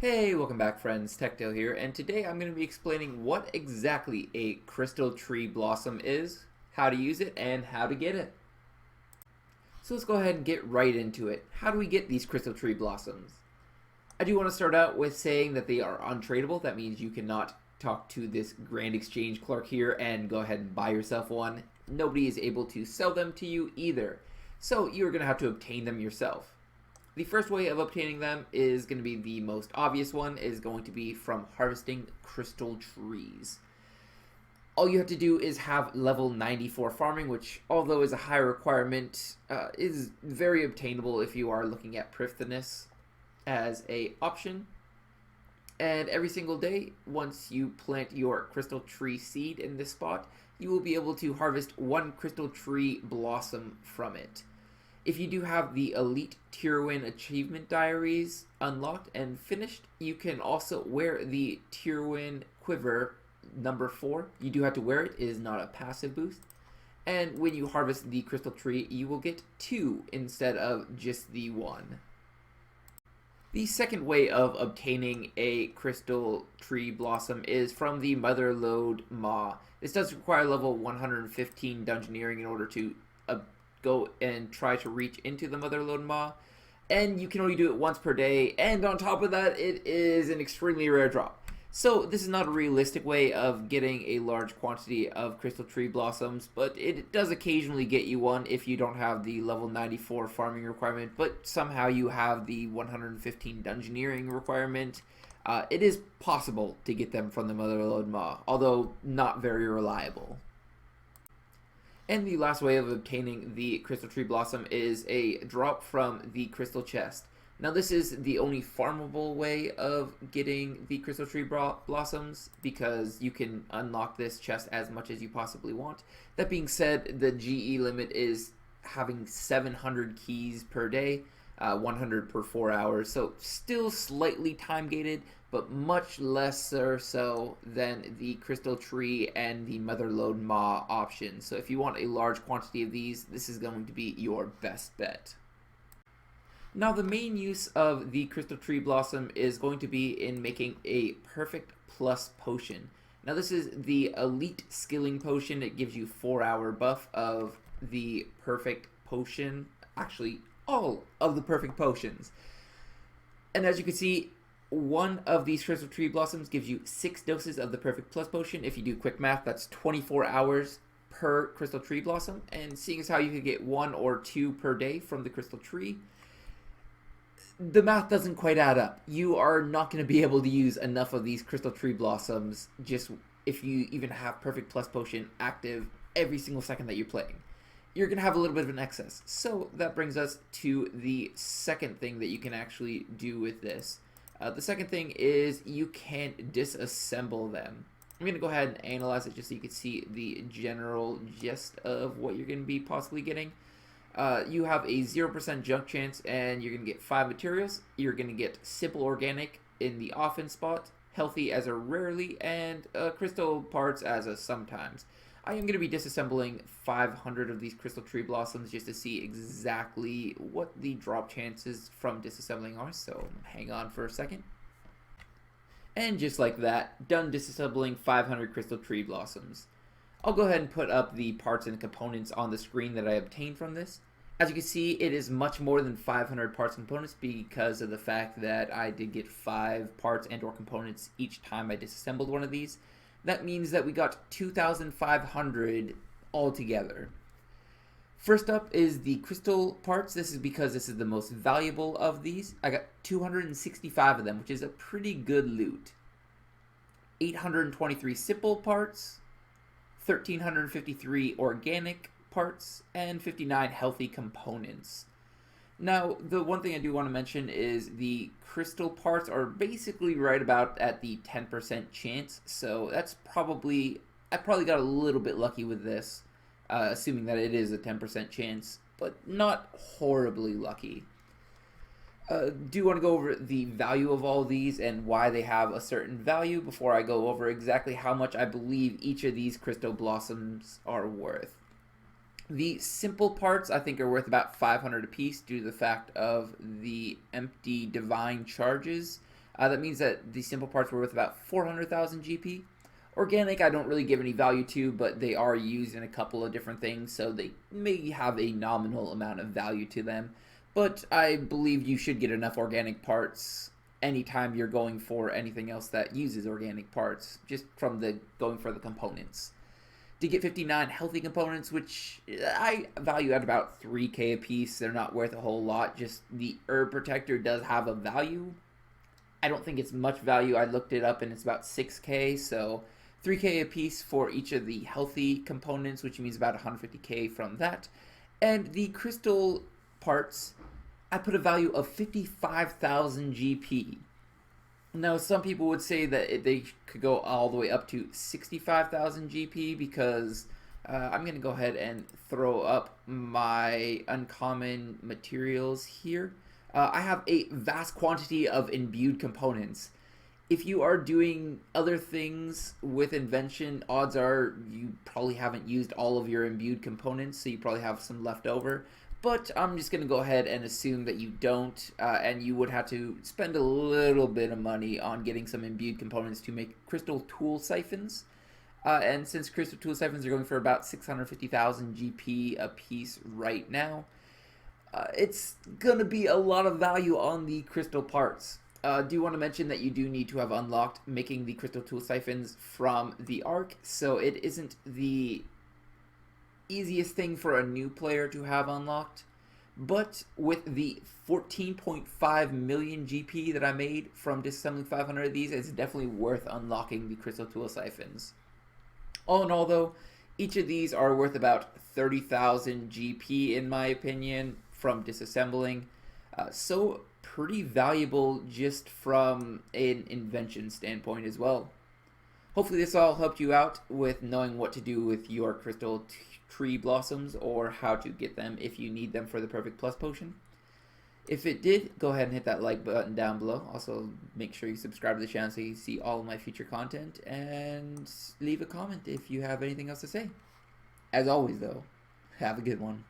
Hey, welcome back friends, Techtail here, and today I'm going to be explaining what exactly a crystal tree blossom is, how to use it, and how to get it. So let's go ahead and get right into it. How do we get these crystal tree blossoms? I do want to start out with saying that they are untradeable. That means you cannot talk to this grand exchange clerk here and go ahead and buy yourself one. Nobody is able to sell them to you either, so you're going to have to obtain them yourself. The first way of obtaining them is going to be the most obvious one, is going to be from harvesting crystal trees. All you have to do is have level 94 farming, which although is a high requirement, is very obtainable if you are looking at thriftiness as a option. And every single day, once you plant your crystal tree seed in this spot, you will be able to harvest one crystal tree blossom from it. If you do have the Elite Tier Win Achievement Diaries unlocked and finished, you can also wear the Tier Win Quiver number 4. You do have to wear it. It is not a passive boost. And when you harvest the crystal tree, you will get 2 instead of just the 1. The second way of obtaining a crystal tree blossom is from the Motherlode Maw. This does require level 115 Dungeoneering in order to go and try to reach into the Motherlode Maw, and you can only do it once per day, and on top of that, it is an extremely rare drop. So this is not a realistic way of getting a large quantity of crystal tree blossoms, but it does occasionally get you one if you don't have the level 94 farming requirement, but somehow you have the 115 Dungeoneering requirement. It is possible to get them from the Motherlode Maw, although not very reliable. And the last way of obtaining the crystal tree blossom is a drop from the crystal chest. Now this is the only farmable way of getting the crystal tree blossoms, because you can unlock this chest as much as you possibly want. That being said, the GE limit is having 700 keys per day, 100 per 4 hours, so still slightly time gated, but much lesser so than the crystal tree and the Motherlode Maw options. So if you want a large quantity of these, this is going to be your best bet. Now the main use of the crystal tree blossom is going to be in making a perfect plus potion. Now this is the elite skilling potion. It gives you 4-hour buff of the perfect potion, actually all of the perfect potions. And as you can see, one of these crystal tree blossoms gives you 6 doses of the perfect plus potion. If you do quick math, that's 24 hours per crystal tree blossom. And seeing as how you could get 1 or 2 per day from the crystal tree, the math doesn't quite add up. You are not going to be able to use enough of these crystal tree blossoms just if you even have perfect plus potion active every single second that you're playing. You're going to have a little bit of an excess. So that brings us to the second thing that you can actually do with this. The second thing is you can disassemble them. I'm going to go ahead and analyze it just so you can see the general gist of what you're going to be possibly getting. You have a 0% junk chance, and you're going to get 5 materials. You're going to get simple organic in the often spot, healthy as a rarely, and crystal parts as a sometimes. I am going to be disassembling 500 of these crystal tree blossoms just to see exactly what the drop chances from disassembling are, so hang on for a second. And just like that, done disassembling 500 crystal tree blossoms. I'll go ahead and put up the parts and components on the screen that I obtained from this. As you can see, it is much more than 500 parts and components because of the fact that I did get 5 parts and or components each time I disassembled one of these. That means that we got 2,500 altogether. First up is the crystal parts. This is because this is the most valuable of these. I got 265 of them, which is a pretty good loot. 823 simple parts, 1,353 organic parts, and 59 healthy components. Now, the one thing I do want to mention is the crystal parts are basically right about at the 10% chance, so that's probably, I probably got a little bit lucky with this, assuming that it is a 10% chance, but not horribly lucky. Do want to go over the value of all these and why they have a certain value before I go over exactly how much I believe each of these crystal blossoms are worth. The simple parts I think are worth about 500 apiece due to the fact of the empty divine charges. That means that the simple parts were worth about 400,000 GP. Organic, I don't really give any value to, but they are used in a couple of different things, so they may have a nominal amount of value to them. But I believe you should get enough organic parts anytime you're going for anything else that uses organic parts, just from the going for the components. To get 59 healthy components, which I value at about 3k a piece. They're not worth a whole lot, just the herb protector does have a value. I don't think it's much value. I looked it up and it's about 6k, so 3k a piece for each of the healthy components, which means about 150k from that. And the crystal parts, I put a value of 55,000 GP. Now, some people would say that they could go all the way up to 65,000 GP because I'm going to go ahead and throw up my uncommon materials here. I have a vast quantity of imbued components. If you are doing other things with invention, odds are you probably haven't used all of your imbued components, so you probably have some left over. But I'm just going to go ahead and assume that you don't, and you would have to spend a little bit of money on getting some imbued components to make crystal tool siphons. And since crystal tool siphons are going for about 650,000 GP a piece right now, it's going to be a lot of value on the crystal parts. Do want to mention that you do need to have unlocked making the crystal tool siphons from the Ark, so it isn't the easiest thing for a new player to have unlocked. But with the 14.5 million GP that I made from disassembling 500 of these, it's definitely worth unlocking the crystal tool siphons. All in all, though, each of these are worth about 30,000 GP in my opinion from disassembling. So pretty valuable just from an invention standpoint as well. Hopefully this all helped you out with knowing what to do with your crystal tree blossoms or how to get them if you need them for the perfect plus potion. If it did, go ahead and hit that like button down below. Also, make sure you subscribe to the channel so you see all of my future content, and leave a comment if you have anything else to say. As always though, have a good one.